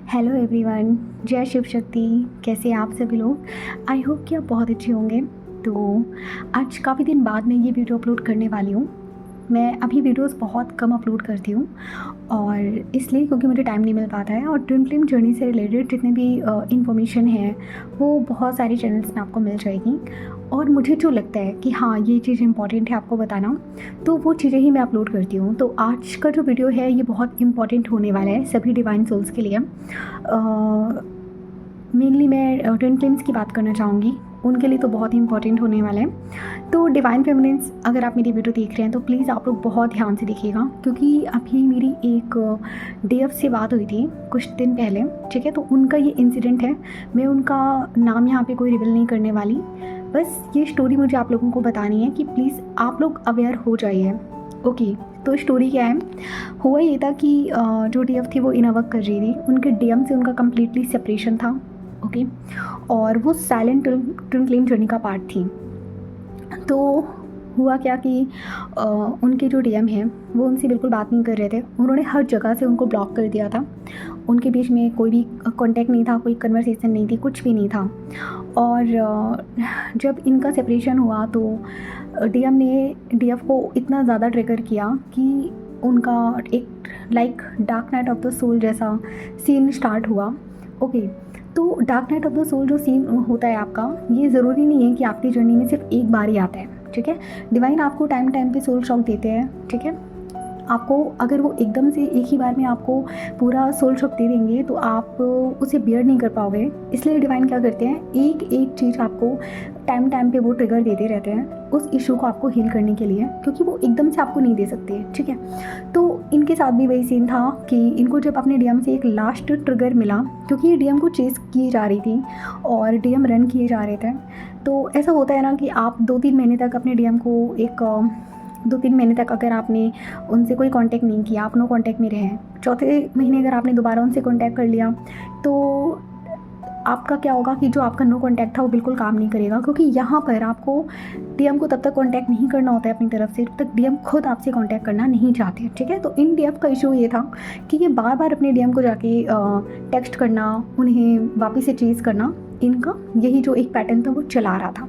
Hello everyone, जय शिव शक्ति। कैसे हैं आप सभी लोग? आई होप कि आप बहुत अच्छे होंगे। तो आज काफ़ी दिन बाद मैं ये वीडियो अपलोड करने वाली हूँ। मैं अभी वीडियोस बहुत कम अपलोड करती हूँ और इसलिए क्योंकि मुझे टाइम नहीं मिल पाता है। और ट्विन फ्लेम जर्नी से रिलेटेड जितने भी इंफॉर्मेशन है वो बहुत सारी चैनल्स में आपको मिल जाएगी। और मुझे जो लगता है कि हाँ ये चीज़ इंपॉर्टेंट है आपको बताना, तो वो चीज़ें ही मैं अपलोड करती हूँ। तो आज का जो वीडियो है ये बहुत इंपॉर्टेंट होने वाला है सभी डिवाइन सोल्स के लिए। मेनली मैं ट्विन फ्लेम्स की बात करना चाहूँगी, उनके लिए तो बहुत ही इंपॉर्टेंट होने वाला है। तो डिवाइन फेमिनिन्स, अगर आप मेरी वीडियो देख रहे हैं तो प्लीज़ आप लोग बहुत ध्यान से देखिएगा, क्योंकि अभी मेरी एक डीएफ से बात हुई थी कुछ दिन पहले, ठीक है। तो उनका ये इंसिडेंट है। मैं उनका नाम यहाँ पे कोई रिवील नहीं करने वाली, बस ये स्टोरी मुझे आप लोगों को बतानी है कि प्लीज़ आप लोग अवेयर हो जाइए। ओके, तो स्टोरी क्या है? हुआ ये था कि जो डीएफ थी वो इनवर्क कर रही थी, उनके डीएम से उनका कम्प्लीटली सेपरेशन था। ओके, और वो साइलेंट ट्विन फ्लेम जर्नी का पार्ट थी। तो हुआ क्या कि उनके जो डीएम हैं वो उनसे बिल्कुल बात नहीं कर रहे थे। उन्होंने हर जगह से उनको ब्लॉक कर दिया था। उनके बीच में कोई भी कांटेक्ट नहीं था, कोई कन्वर्सेशन नहीं थी, कुछ भी नहीं था। और जब इनका सेपरेशन हुआ तो डीएम ने डीएफ को इतना ज़्यादा ट्रिगर किया कि उनका एक like dark night of the soul जैसा सीन स्टार्ट हुआ। ओके, तो dark night of the soul जो सीन होता है आपका, ये ज़रूरी नहीं है कि आपकी जर्नी में सिर्फ एक बार ही आता है, ठीक है। डिवाइन आपको टाइम टाइम पे सोल शॉक देते हैं, ठीक है। आपको अगर वो एकदम से एक ही बार में आपको पूरा सोल शॉक दे देंगे तो आप उसे बियर नहीं कर पाओगे। इसलिए डिवाइन क्या करते हैं, एक एक चीज़ आपको टाइम टाइम पे वो ट्रिगर देते रहते हैं उस इशू को आपको हील करने के लिए, क्योंकि वो एकदम से आपको नहीं दे सकते, ठीक है। तो इनके साथ भी वही सीन था कि इनको जब अपने डीएम से एक लास्ट ट्रिगर मिला, क्योंकि ये डीएम को चेस की जा रही थी और डीएम रन किए जा रहे थे। तो ऐसा होता है ना कि आप 2-3 महीने तक अपने डीएम को 2-3 महीने तक अगर आपने उनसे कोई कांटेक्ट नहीं किया, आप नो कांटेक्ट में रहे, चौथे महीने अगर आपने दोबारा उनसे कांटेक्ट कर लिया तो आपका क्या होगा कि जो आपका नो कांटेक्ट था वो बिल्कुल काम नहीं करेगा। क्योंकि यहाँ पर आपको डीएम को तब तक कांटेक्ट नहीं करना होता है अपनी तरफ से जब तक डीएम खुद आपसे कांटेक्ट करना नहीं चाहते, ठीक है। तो इन डीएम का इशू ये था कि ये बार बार अपने डीएम को जाके टेक्स्ट करना, उन्हें वापस से चेज़ करना, इनका यही जो एक पैटर्न था वो चला रहा था।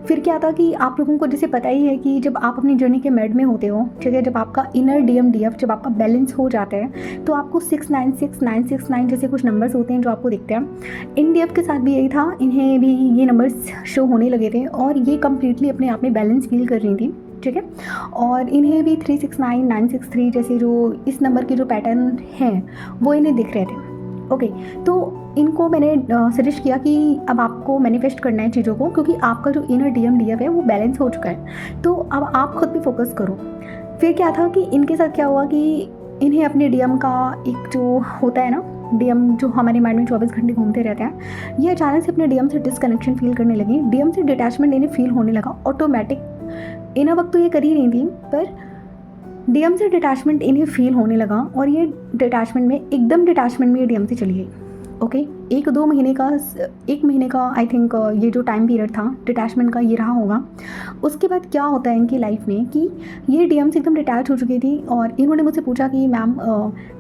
फिर क्या था कि आप लोगों को जैसे पता ही है कि जब आप अपनी जर्नी के मिड में होते हो, ठीक है, जब आपका इनर डीएम डीएफ जब आपका बैलेंस हो जाता है तो आपको 696 जैसे कुछ नंबर्स होते हैं जो आपको दिखते हैं। इन डीएफ के साथ भी यही था, इन्हें भी ये नंबर्स शो होने लगे थे और ये कम्प्लीटली अपने आप में बैलेंस फील कर रही थी, ठीक है। और इन्हें भी 369 963 जैसे जो इस नंबर के जो पैटर्न हैं वो इन्हें दिख रहे थे। ओके, तो इनको मैंने सजेस्ट किया कि अब आपको मैनिफेस्ट करना है चीज़ों को, क्योंकि आपका जो इनर डीएम डीएफ है वो बैलेंस हो चुका है, तो अब आप खुद पे फोकस करो। फिर क्या था कि इनके साथ क्या हुआ कि इन्हें अपने डीएम का एक जो होता है ना, डीएम जो हमारे माइंड में 24 घंटे घूमते रहते हैं, ये अचानक से अपने डीएम से डिसकनेक्शन फील करने लगी। डीएम से डिटैचमेंट इन्हें फील होने लगा ऑटोमेटिक। इन वक्त तो ये कर ही नहीं थी, पर डीएम से डिटैचमेंट इन्हें फील होने लगा और ये डिटैचमेंट में एकदम डिटैचमेंट में ये डीएम से चली गई। ओके, 1-2 महीने का 1 महीने का आई थिंक ये जो टाइम पीरियड था डिटैचमेंट का ये रहा होगा। उसके बाद क्या होता है इनकी लाइफ में कि ये डीएम से एकदम डिटैच हो चुकी थी और इन्होंने मुझसे पूछा कि मैम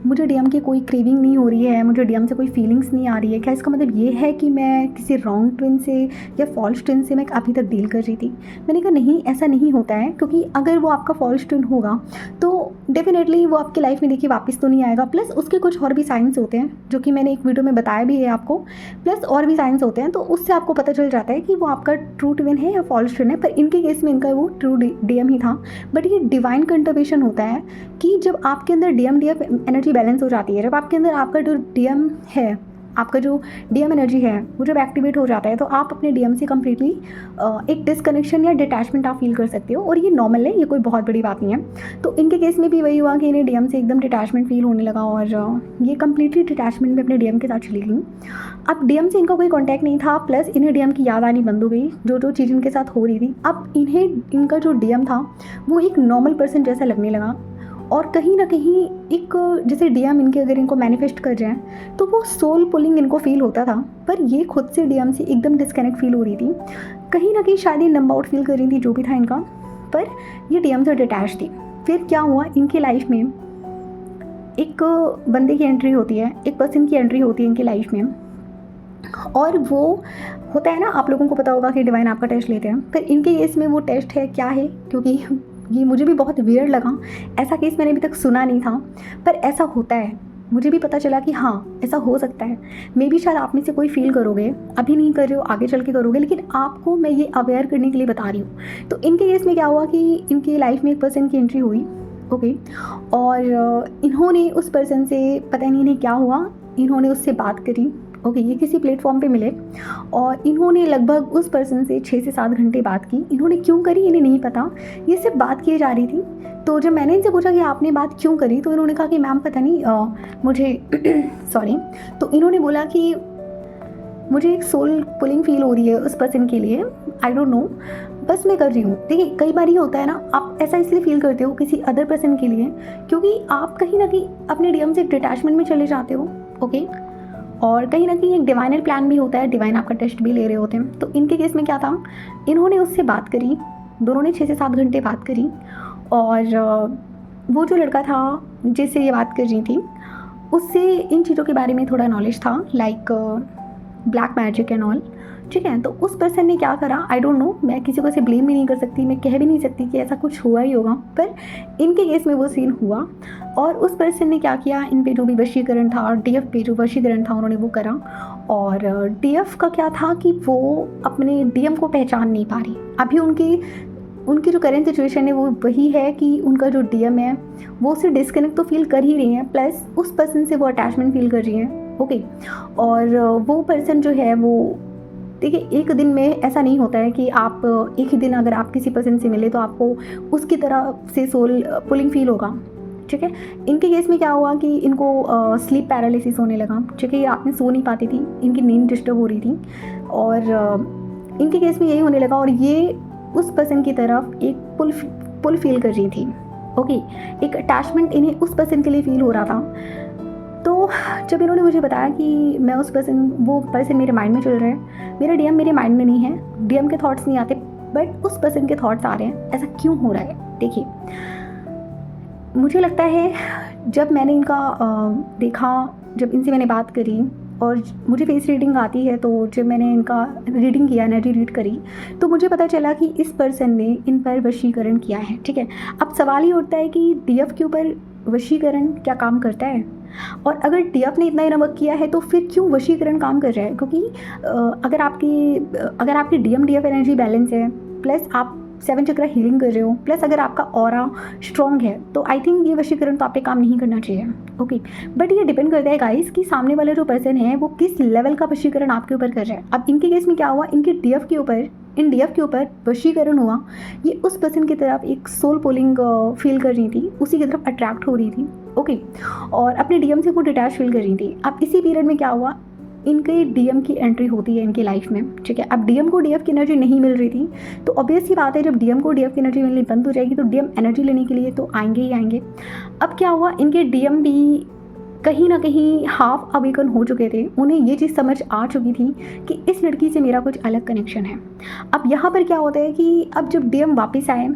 मुझे डीएम की कोई क्रेविंग नहीं हो रही है, मुझे डीएम से कोई फीलिंग्स नहीं आ रही है, क्या इसका मतलब ये है कि मैं किसी रॉन्ग ट्विन से या फॉल्स ट्विन से मैं अभी तक डील कर रही थी? मैंने कहा नहीं, ऐसा नहीं होता है, क्योंकि अगर वो आपका फॉल्स ट्विन होगा तो डेफिनेटली वो आपकी लाइफ में देखिए वापस तो नहीं आएगा। प्लस उसके कुछ और भी साइंस होते हैं जो कि मैंने एक वीडियो में बताया भी है आपको, प्लस और भी साइंस होते हैं, तो उससे आपको पता चल जाता है कि वो आपका ट्रू ट्विन है या फॉल्स ट्विन है। पर इनके केस में इनका वो ट्रू डीएम ही था। बट ये डिवाइन कंटरवेशन होता है कि जब आपके अंदर डीएम डीएफ एनर्जी बैलेंस हो जाती है, जब आपके अंदर आपका जो डीएम है, आपका जो डीएम एनर्जी है वो जब एक्टिवेट हो जाता है तो आप अपने डीएम से कम्प्लीटली एक डिसकनेक्शन या डिटैचमेंट आप फील कर सकते हो, और ये नॉर्मल है, ये कोई बहुत बड़ी बात नहीं है। तो इनके केस में भी वही हुआ कि इन्हें डीएम से एकदम डिटैचमेंट फील होने लगा और ये कम्प्लीटली डिटैचमेंट में अपने डीएम के साथ चली गई। अब डीएम से इनका कोई कॉन्टैक्ट नहीं था, प्लस इन्हें डीएम की याद आनी बंद हो गई जो जो चीज़ इनके साथ हो रही थी। अब इन्हें इनका जो डीएम था वो एक नॉर्मल पर्सन जैसा लगने लगा, और कहीं ना कहीं एक जैसे डीएम इनके अगर इनको मैनिफेस्ट कर जाए तो वो सोल पुलिंग इनको फील होता था, पर ये खुद से डीएम से एकदम डिस्कनेक्ट फील हो रही थी। कहीं ना कहीं शायद ये नंबर आउट फील कर रही थी, जो भी था इनका, पर ये डीएम से डिटैच थी। फिर क्या हुआ इनकी लाइफ में, एक बंदे की एंट्री होती है, एक पर्सन की एंट्री होती है इनकी लाइफ में, और वो होता है ना, आप लोगों को पता होगा कि डिवाइन आपका टेस्ट लेते हैं। फिर इनके केस में वो टेस्ट है क्या है, क्योंकि ये मुझे भी बहुत वियर्ड लगा, ऐसा केस मैंने अभी तक सुना नहीं था, पर ऐसा होता है। मुझे भी पता चला कि हाँ ऐसा हो सकता है। मे बी शायद आप में से कोई फील करोगे, अभी नहीं कर रहे हो, आगे चल के करोगे, लेकिन आपको मैं ये अवेयर करने के लिए बता रही हूँ। तो इनके केस में क्या हुआ कि इनकी लाइफ में एक पर्सन की एंट्री हुई, ओके, और इन्होंने उस पर्सन से, पता नहीं इन्हें क्या हुआ, इन्होंने उससे बात करी, ओके, ये किसी प्लेटफॉर्म पे मिले और इन्होंने लगभग उस पर्सन से 6 से 7 घंटे बात की। इन्होंने क्यों करी इन्हें नहीं पता, ये सिर्फ बात किए जा रही थी। तो जब मैंने इनसे पूछा कि आपने बात क्यों करी, तो इन्होंने कहा कि मैम पता नहीं मुझे सॉरी, तो इन्होंने बोला कि मुझे एक सोल पुलिंग फील हो रही है उस पर्सन के लिए, आई डोंट नो, बस मैं कर रही हूँ। देखिए कई बार ये होता है ना, आप ऐसा इसलिए फील करते हो किसी अदर पर्सन के लिए क्योंकि आप कहीं ना कहीं अपने डीएम से डिटैचमेंट में चले जाते हो, ओके, और कहीं ना कहीं एक डिवाइनल प्लान भी होता है, डिवाइन आपका टेस्ट भी ले रहे होते हैं। तो इनके केस में क्या था, इन्होंने उससे बात करी, दोनों ने 6 से 7 घंटे बात करी, और वो जो लड़का था जिससे ये बात कर रही थी उससे इन चीज़ों के बारे में थोड़ा नॉलेज था, like black magic and all, ठीक है। तो उस पर्सन ने क्या करा, आई डोंट नो, मैं किसी को से ब्लेम भी नहीं कर सकती, मैं कह भी नहीं सकती कि ऐसा कुछ हुआ ही होगा, पर इनके केस में वो सीन हुआ। और उस पर्सन ने क्या किया, इन पे जो भी वशीकरण था, डीएफ पे जो वशीकरण था उन्होंने वो करा। और डीएफ का क्या था कि वो अपने डीएम को पहचान नहीं पा रही। अभी उनकी जो करेंट सिचुएशन है वो वही है कि उनका जो डीएम है वो उससे डिस्कनेक्ट तो फील कर ही रही हैं, प्लस उस पर्सन से वो अटैचमेंट फील कर रही हैं, ओके। और वो पर्सन जो है वो, देखिए एक दिन में ऐसा नहीं होता है कि आप एक ही दिन अगर आप किसी पर्सन से मिले तो आपको उसकी तरह से सोल पुलिंग फील होगा, ठीक है। इनके केस में क्या हुआ कि इनको स्लीप पैरालिसिस होने लगा, ठीक है, ये रात में सो नहीं पाती थी, इनकी नींद डिस्टर्ब हो रही थी, और इनके केस में यही होने लगा, और ये उस पर्सन की तरफ एक पुल फील कर रही थी, ओके, एक अटैचमेंट इन्हें उस पर्सन के लिए फील हो रहा था। तो जब इन्होंने मुझे बताया कि मैं वो पर्सन मेरे माइंड में चल रहा है, मेरा डीएम मेरे माइंड में नहीं है, डीएम के थॉट्स नहीं आते, बट उस पर्सन के थॉट्स आ रहे हैं, ऐसा क्यों हो रहा है। देखिए मुझे लगता है जब मैंने इनका देखा, जब इनसे मैंने बात करी, और मुझे फेस रीडिंग आती है, तो जब मैंने इनका रीडिंग किया, एनर्जी रीड करी, तो मुझे पता चला कि इस पर्सन ने इन पर वशीकरण किया है, ठीक है। अब सवाल ये उठता है कि डीएफ के ऊपर वशीकरण क्या काम करता है, और अगर डीएफ ने इतना ही नमक किया है तो फिर क्यों वशीकरण काम कर रहा है, क्योंकि अगर आपकी डीएफ एनर्जी बैलेंस है, प्लस आप 7 चक्र हीलिंग कर रहे हो, प्लस अगर आपका ऑरा स्ट्रॉन्ग है, तो आई थिंक ये वशीकरण तो आप पे काम नहीं करना चाहिए, ओके। बट ये डिपेंड करता है गाइस कि सामने वाला जो पर्सन है वो किस लेवल का वशीकरण आपके ऊपर कर रहा है। अब इनके केस में क्या हुआ, इन डीएफ के ऊपर वशीकरण हुआ, ये उस पर्सन की तरफ एक सोल पुलिंग फील कर रही थी, उसी की तरफ अट्रैक्ट हो रही थी, ओके, और अपने डीएम से वो डिटैच फील कर रही थी। अब इसी पीरियड में क्या हुआ, इनके डीएम की एंट्री होती है इनकी लाइफ में, ठीक है। अब डीएम को डीएफ की एनर्जी नहीं मिल रही थी, तो ऑब्वियस सी बात है जब डीएम को डीएफ की एनर्जी मिलनी बंद हो जाएगी तो डीएम एनर्जी लेने के लिए तो आएंगे ही आएंगे। अब क्या हुआ, इनके डीएम भी कहीं ना कहीं हाफ अवेकन हो चुके थे, उन्हें ये चीज़ समझ आ चुकी थी कि इस लड़की से मेरा कुछ अलग कनेक्शन है। अब यहाँ पर क्या होता है कि अब जब डीएम वापस आए,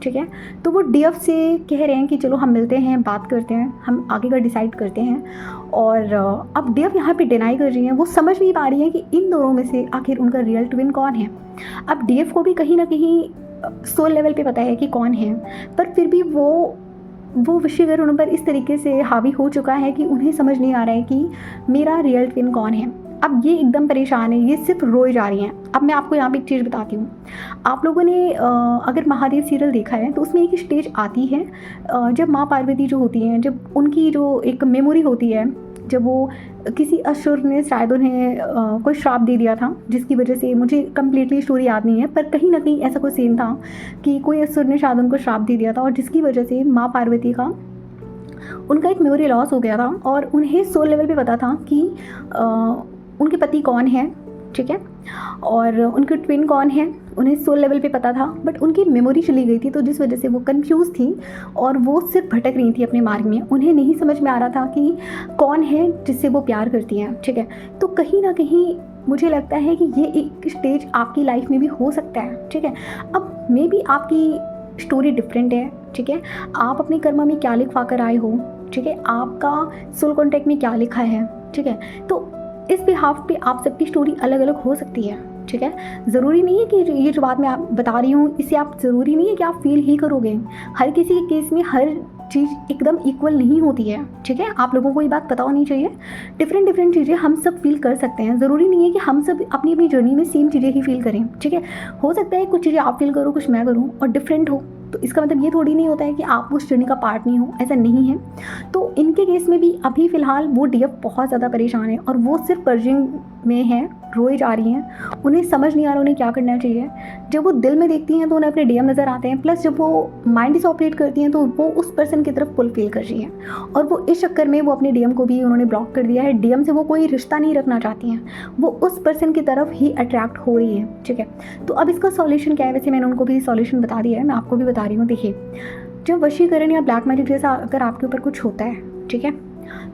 ठीक है, तो वो डीएफ से कह रहे हैं कि चलो हम मिलते हैं, बात करते हैं, हम आगे का डिसाइड करते हैं। और अब डीएफ यहाँ पे डिनाई कर रही हैं, वो समझ नहीं पा रही हैं कि इन दोनों में से आखिर उनका रियल ट्विन कौन है। अब डीएफ को भी कहीं ना कहीं सोल लेवल पे पता है कि कौन है, पर फिर भी वो वशीकरण उन पर इस तरीके से हावी हो चुका है कि उन्हें समझ नहीं आ रहा है कि मेरा रियल ट्विन कौन है। अब ये एकदम परेशान है, ये सिर्फ रोए जा रही हैं। अब मैं आपको यहाँ पे एक चीज़ बताती हूँ, आप लोगों ने अगर महादेव सीरियल देखा है तो उसमें एक स्टेज आती है जब माँ पार्वती जो होती हैं, जब उनकी जो एक मेमोरी होती है, जब वो किसी असुर ने शायद उन्हें कोई श्राप दे दिया था, जिसकी वजह से मुझे कम्प्लीटली स्टोरी याद नहीं है, पर कहीं ना कहीं ऐसा कोई सीन था कि कोई असुर ने शायद उनको श्राप दे दिया था, और जिसकी वजह से माँ पार्वती का उनका एक मेमोरी लॉस हो गया था, और उन्हें सोल लेवल पे पता था कि उनके पति कौन है, ठीक है, और उनके ट्विन कौन है, उन्हें सोल लेवल पे पता था, बट उनकी मेमोरी चली गई थी, तो जिस वजह से वो कंफ्यूज थी और वो सिर्फ भटक रही थी अपने मार्ग में। उन्हें नहीं समझ में आ रहा था कि कौन है जिससे वो प्यार करती हैं, ठीक है। तो कहीं ना कहीं मुझे लगता है कि ये एक स्टेज आपकी लाइफ में भी हो सकता है, ठीक है। अब मे बी आपकी स्टोरी डिफरेंट है, ठीक है, आप अपने कर्म में क्या लिखवा कर आए हो, ठीक है, आपका सोल कॉन्ट्रैक्ट में क्या लिखा है, ठीक है। तो इस बिहाफ पे आप सबकी स्टोरी अलग अलग हो सकती है, ठीक है। ज़रूरी नहीं है कि ये जो बात मैं आप बता रही हूँ इससे आप ज़रूरी नहीं है कि आप फील ही करोगे। हर किसी के केस में हर चीज़ एकदम इक्वल नहीं होती है, ठीक है। आप लोगों को ये बात पता होनी चाहिए। डिफरेंट चीज़ें हम सब फील कर सकते हैं। ज़रूरी नहीं है कि हम सब अपनी अपनी जर्नी में सेम चीज़ें ही फील करें, ठीक है। हो सकता है कुछ चीज़ें आप फील करो, कुछ मैं करूँ और डिफरेंट हो, तो इसका मतलब ये थोड़ी नहीं होता है कि आप उस जर्नी का पार्ट नहीं हो, ऐसा नहीं है। तो इनके केस में भी अभी फ़िलहाल वो डीएफ बहुत ज़्यादा परेशान है और वो सिर्फ पर्जिंग में हैं, रोए जा रही हैं। उन्हें समझ नहीं आ रहा उन्हें क्या करना चाहिए। जब वो दिल में देखती हैं तो उन्हें अपने डीएम नज़र आते हैं, प्लस जब वो माइंड से ऑपरेट करती हैं तो वो उस पर्सन की तरफ पुल फील कर रही हैं और वो इस चक्कर में वो अपने डीएम को भी उन्होंने ब्लॉक कर दिया है। डीएम से वो कोई रिश्ता नहीं रखना चाहती हैं, वो उस पर्सन की तरफ ही अट्रैक्ट हो रही है, ठीक है। तो अब इसका सॉल्यूशन क्या है? वैसे मैंने उनको भी सॉल्यूशन बता दिया है, मैं आपको भी बता रही हूँ। देखिए, जब वशीकरण या ब्लैक मैजिक जैसा अगर आपके ऊपर कुछ होता है, ठीक है,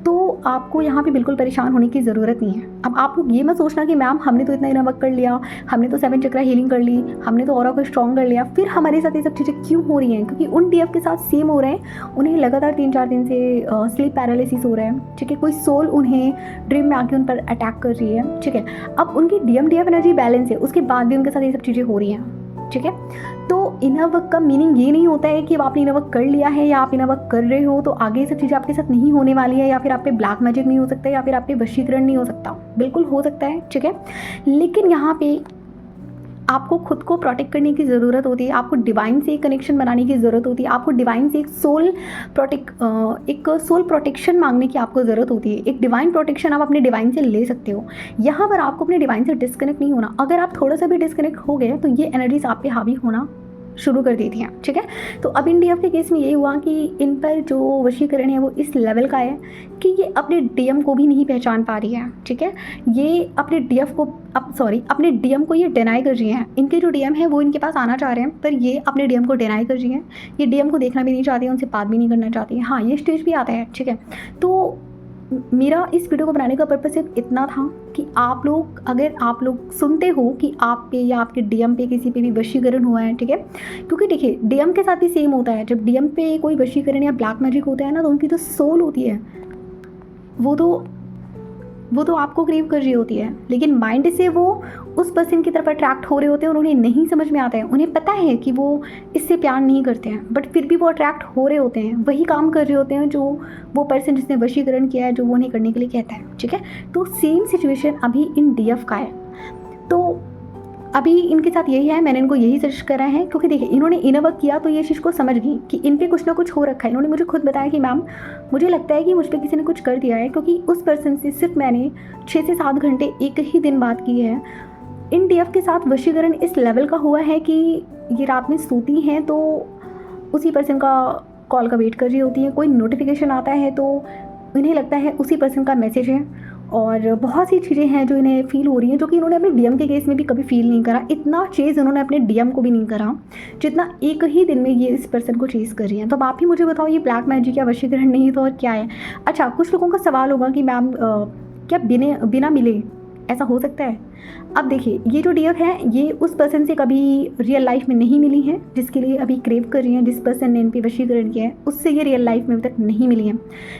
तो आपको यहाँ पे बिल्कुल परेशान होने की ज़रूरत नहीं है। अब आप लोग ये मत सोचना कि मैम हमने तो इतना इनर वर्क कर लिया, हमने तो 7 चक्रा हीलिंग कर ली, हमने तो ऑरा को स्ट्रॉन्ग कर लिया, फिर हमारे साथ ये सब चीज़ें क्यों हो रही हैं? क्योंकि उन डीएफ के साथ सेम हो रहे हैं। उन्हें लगातार 3-4 दिन से स्लीप पैरालिसिस हो रहा है, ठीक है। कोई सोल उन्हें ड्रीम में आके उन पर अटैक कर रही है, ठीक है। अब उनकी डीएफ एनर्जी बैलेंस है, उसके बाद भी उनके साथ ये सब चीज़ें हो रही हैं, ठीक है। तो इनर वर्क का मीनिंग ये नहीं होता है कि आपने इनर वर्क कर लिया है या आप इनर वर्क कर रहे हो तो आगे ये सब चीज़ें आपके साथ नहीं होने वाली है, या फिर आप पे ब्लैक मैजिक नहीं हो सकता, या फिर आप पे वशीकरण नहीं हो सकता। बिल्कुल हो सकता है, ठीक है। लेकिन यहाँ पे आपको खुद को प्रोटेक्ट करने की ज़रूरत होती है, आपको डिवाइन से एक कनेक्शन बनाने की ज़रूरत होती है, आपको डिवाइन से एक सोल प्रोटेक्शन मांगने की आपको ज़रूरत होती है। एक डिवाइन प्रोटेक्शन आप अपने डिवाइन से ले सकते हो। यहाँ पर आपको अपने डिवाइन से डिस्कनेक्ट नहीं होना। अगर आप थोड़ा सा भी डिस्कनेक्ट हो गए तो ये एनर्जीज आप पे हावी होना शुरू कर दी थी, ठीक है। तो अब इन डीएफ के केस में ये हुआ कि इन पर जो वशीकरण है वो इस लेवल का है कि ये अपने डीएम को भी नहीं पहचान पा रही है, ठीक है। ये अपने डीएफ को अपने डीएम को ये डिनाई कर रही हैं। इनके जो डीएम है वो इनके पास आना चाह रहे हैं, पर ये अपने डीएम को डिनाई कर रही हैं। ये डीएम को देखना भी नहीं चाहती है, उनसे बात भी नहीं करना चाहती है। हाँ, ये स्टेज भी आता है, ठीक है। तो मेरा इस वीडियो को बनाने का पर्पस सिर्फ इतना था कि अगर आप लोग सुनते हो कि आप पे या आपके डीएम पे किसी पे भी वशीकरण हुआ है, ठीक है। क्योंकि देखिए, डीएम के साथ भी सेम होता है। जब डीएम पे कोई वशीकरण या ब्लैक मैजिक होता है ना, तो उनकी जो सोल होती है वो तो आपको क्रेव कर रही होती है, लेकिन माइंड से वो उस पर्सन की तरफ अट्रैक्ट हो रहे होते हैं और उन्हें नहीं समझ में आता है। उन्हें पता है कि वो इससे प्यार नहीं करते हैं, बट फिर भी वो अट्रैक्ट हो रहे होते हैं, वही काम कर रहे होते हैं जो वो पर्सन जिसने वशीकरण किया है, जो वो उन्हें करने के लिए कहता है, ठीक है। तो सेम सिचुएशन अभी इन डीएफ का है। तो अभी इनके साथ यही है, मैंने इनको यही सजेस्ट करा है, क्योंकि देखिए इन्होंने इनर वर्क किया तो ये चीज़ को समझ गई कि इन पे कुछ ना कुछ हो रखा है। इन्होंने मुझे खुद बताया कि मैम मुझे लगता है कि मुझ पे किसी ने कुछ कर दिया है, क्योंकि उस पर्सन से सिर्फ मैंने 6 से 7 घंटे एक ही दिन बात की है। इन डीएफ के साथ वशीकरण इस लेवल का हुआ है कि ये रात में सोती हैं तो उसी पर्सन का कॉल का वेट कर रही होती हैं। कोई नोटिफिकेशन आता है तो इन्हें लगता है उसी पर्सन का मैसेज है, और बहुत सी चीज़ें हैं जो इन्हें फील हो रही हैं, जो कि इन्होंने अपने डीएम के केस में भी कभी फील नहीं करा। इतना चेज़ इन्होंने अपने डीएम को भी नहीं करा जितना एक ही दिन में ये इस पर्सन को चेज़ कर रही हैं। तो अब आप ही मुझे बताओ, ये ब्लैक मैजिक या वशीकरण नहीं तो और क्या है? अच्छा, कुछ लोगों का सवाल होगा कि मैम क्या बिना मिले ऐसा हो सकता है? अब देखिए, ये जो डीएफ है ये उस पर्सन से कभी रियल लाइफ में नहीं मिली है जिसके लिए अभी क्रेव कर रही हैं। जिस पर्सन ने इन पे वशीकरण किया है उससे ये रियल लाइफ में अभी तक नहीं मिली है।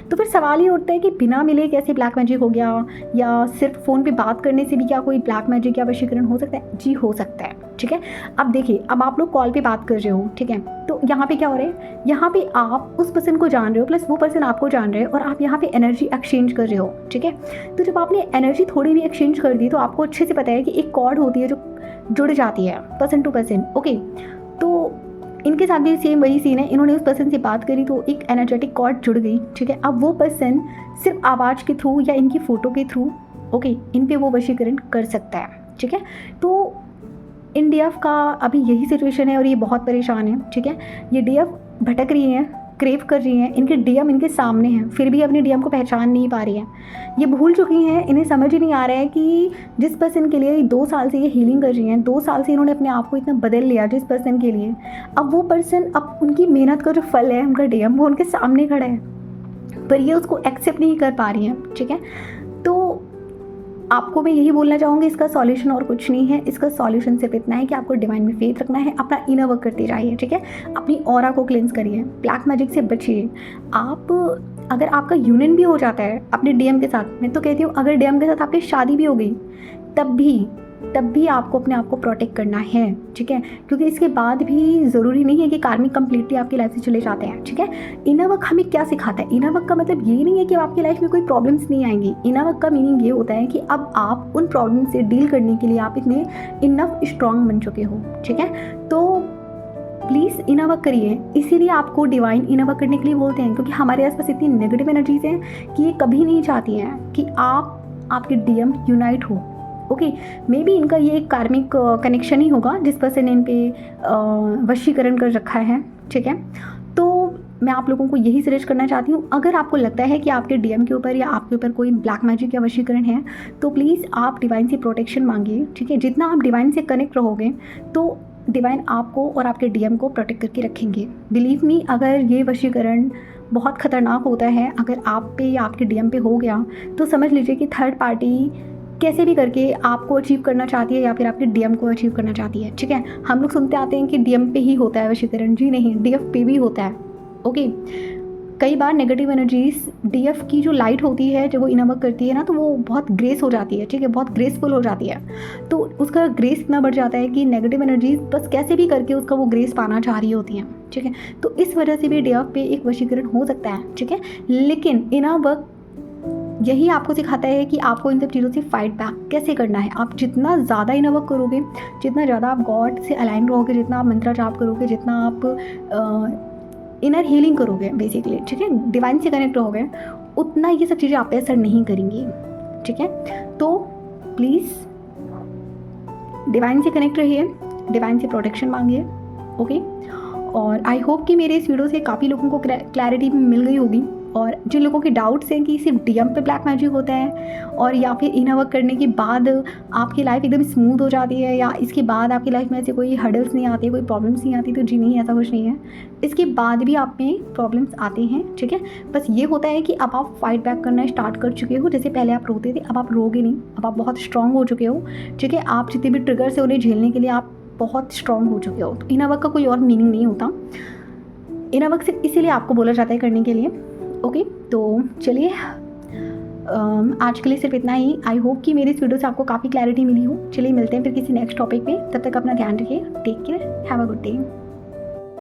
तो फिर सवाल ये उठता है कि बिना मिले कैसे ब्लैक मैजिक हो गया, या सिर्फ फ़ोन पे बात करने से भी क्या कोई ब्लैक मैजिक या वशीकरण हो सकता है? जी, हो सकता है, ठीक है। अब देखिए, अब आप लोग कॉल पे बात कर रहे हो, ठीक है। तो यहाँ पे क्या हो रहा है? यहाँ पे आप उस पर्सन को जान रहे हो, प्लस वो पर्सन आपको जान रहे हो, और आप यहाँ पे एनर्जी एक्सचेंज कर रहे हो, ठीक है। तो जब आपने एनर्जी थोड़ी भी एक्सचेंज कर दी तो आपको अच्छे से पता है कि एक कॉर्ड होती है जो जुड़ जाती है पर्सन टू पर्सन, ओके। तो इनके साथ भी सेम वही सीन है। इन्होंने उस पर्सन से बात करी तो एक एनर्जेटिक कॉर्ड जुड़ गई, ठीक है। अब वो पर्सन सिर्फ आवाज़ के थ्रू या इनकी फ़ोटो के थ्रू, ओके, इन पे वो वशीकरण कर सकता है, ठीक है। तो इन डीएफ का अभी यही सिचुएशन है और ये बहुत परेशान है, ठीक है। ये डीएफ भटक रही हैं, क्रेव कर रही हैं, इनके डीएम इनके सामने हैं, फिर भी अपने डीएम को पहचान नहीं पा रही हैं। ये भूल चुकी हैं, इन्हें समझ ही नहीं आ रहा है कि जिस पर्सन के लिए 2 साल से ये हीलिंग कर रही हैं, 2 साल से इन्होंने अपने आप को इतना बदल लिया जिस पर्सन के लिए, अब वो पर्सन, अब उनकी मेहनत का जो फल है, उनका डीएम, वो उनके सामने खड़ा है, पर ये उसको एक्सेप्ट नहीं कर पा रही हैं, ठीक है। तो आपको मैं यही बोलना चाहूँगी, इसका सॉल्यूशन और कुछ नहीं है। इसका सॉल्यूशन सिर्फ इतना है कि आपको डिवाइन में फेथ रखना है, अपना इनर वर्क करते जाइए, ठीक है। अपनी ऑरा को क्लेंस करिए, ब्लैक मैजिक से बचिए। आप अगर आपका यूनियन भी हो जाता है अपने डीएम के साथ, मैं तो कहती हूँ अगर डीएम के साथ आपकी शादी भी हो गई तब भी आपको अपने आप को प्रोटेक्ट करना है, ठीक है। क्योंकि इसके बाद भी ज़रूरी नहीं है कि कार्मिक कंप्लीटली आपकी लाइफ से चले जाते हैं, ठीक है। इनर वर्क हमें क्या सिखाता है? इनर वर्क का मतलब ये नहीं है कि आपकी लाइफ में कोई प्रॉब्लम्स नहीं आएंगी। इनर वर्क का मीनिंग ये होता है कि अब आप उन प्रॉब्लम से डील करने के लिए आप इतने इनफ स्ट्रांग बन चुके हो, ठीक है। तो प्लीज़ इनर वर्क करिए। इसीलिए आपको डिवाइन इनर वर्क करने के लिए बोलते हैं, क्योंकि हमारे आसपास इतनी नेगेटिव एनर्जीज हैं कि ये कभी नहीं चाहती हैं कि आपके डीएम यूनाइट हो। ओके, मे बी इनका ये एक कार्मिक कनेक्शन ही होगा जिस पर्सन ने इन पे वशीकरण कर रखा है, ठीक है। तो मैं आप लोगों को यही सजेस्ट करना चाहती हूँ, अगर आपको लगता है कि आपके डीएम के ऊपर या आपके ऊपर कोई ब्लैक मैजिक या वशीकरण है तो प्लीज़ आप डिवाइन से प्रोटेक्शन मांगिए, ठीक है। जितना आप डिवाइन से कनेक्ट रहोगे तो डिवाइन आपको और आपके डीएम को प्रोटेक्ट करके रखेंगे। बिलीव मी, अगर ये वशीकरण बहुत ख़तरनाक होता है, अगर आप पे या आपके डीएम पे हो गया तो समझ लीजिए कि थर्ड पार्टी कैसे भी करके आपको अचीव करना चाहती है या फिर आपके डीएम को अचीव करना चाहती है, ठीक है। हम लोग सुनते आते हैं कि डीएम पे ही होता है वशीकरण, जी नहीं, डीएफ पे भी होता है। ओके, कई बार नेगेटिव एनर्जीज डीएफ की जो लाइट होती है जब वो इनर वर्क करती है ना तो वो बहुत ग्रेस हो जाती है, ठीक है, बहुत ग्रेसफुल हो जाती है। तो उसका ग्रेस इतना बढ़ जाता है कि नेगेटिव एनर्जीज बस कैसे भी करके उसका वो ग्रेस पाना चाह रही होती हैं, ठीक है। तो इस वजह से भी डीएफ पे एक वशीकरण हो सकता है, ठीक है। लेकिन इनर वर्क यही आपको सिखाता है कि आपको इन सब चीज़ों से फाइट बैक कैसे करना है। आप जितना ज़्यादा इनर वर्क करोगे, जितना ज़्यादा आप गॉड से अलाइन रहोगे, जितना आप मंत्र जाप करोगे, जितना आप इनर हीलिंग करोगे बेसिकली, ठीक है, डिवाइन से कनेक्ट रहोगे, उतना ये सब चीज़ें आप पे असर नहीं करेंगी, ठीक है। तो प्लीज़ डिवाइन से कनेक्ट रहिए, डिवाइन से प्रोटेक्शन मांगिए, ओके। और आई होप कि मेरे इस वीडियो से काफ़ी लोगों को क्लैरिटी मिल गई होगी। और जिन लोगों के डाउट्स हैं कि सिर्फ डीएम पे ब्लैक मैजिक होता है और या फिर इनर वर्क करने के बाद आपकी लाइफ एकदम स्मूथ हो जाती है या इसके बाद आपकी लाइफ में ऐसे कोई हर्डल्स नहीं आते, कोई प्रॉब्लम्स नहीं आती, तो जी नहीं, ऐसा कुछ नहीं है। इसके बाद भी आप में प्रॉब्लम्स आते हैं, ठीक है। बस ये होता है कि अब आप फाइट बैक करना स्टार्ट कर चुके हो। जैसे पहले आप रोते थे, अब आप रोगे नहीं, अब आप बहुत स्ट्रांग हो चुके हो, ठीक है। आप जितने भी ट्रिगर्स है उन्हें झेलने के लिए आप बहुत स्ट्रांग हो चुके हो। तो इनर वर्क का कोई और मीनिंग नहीं होता। इनर वर्क सिर्फ इसीलिए आपको बोला जाता है करने के लिए, ओके। तो चलिए, आज के लिए सिर्फ इतना ही। आई होप कि मेरे इस वीडियो से आपको काफ़ी क्लैरिटी मिली हो। चलिए मिलते हैं फिर किसी नेक्स्ट टॉपिक पे, तब तक अपना ध्यान रखिए। Take care, have a good day.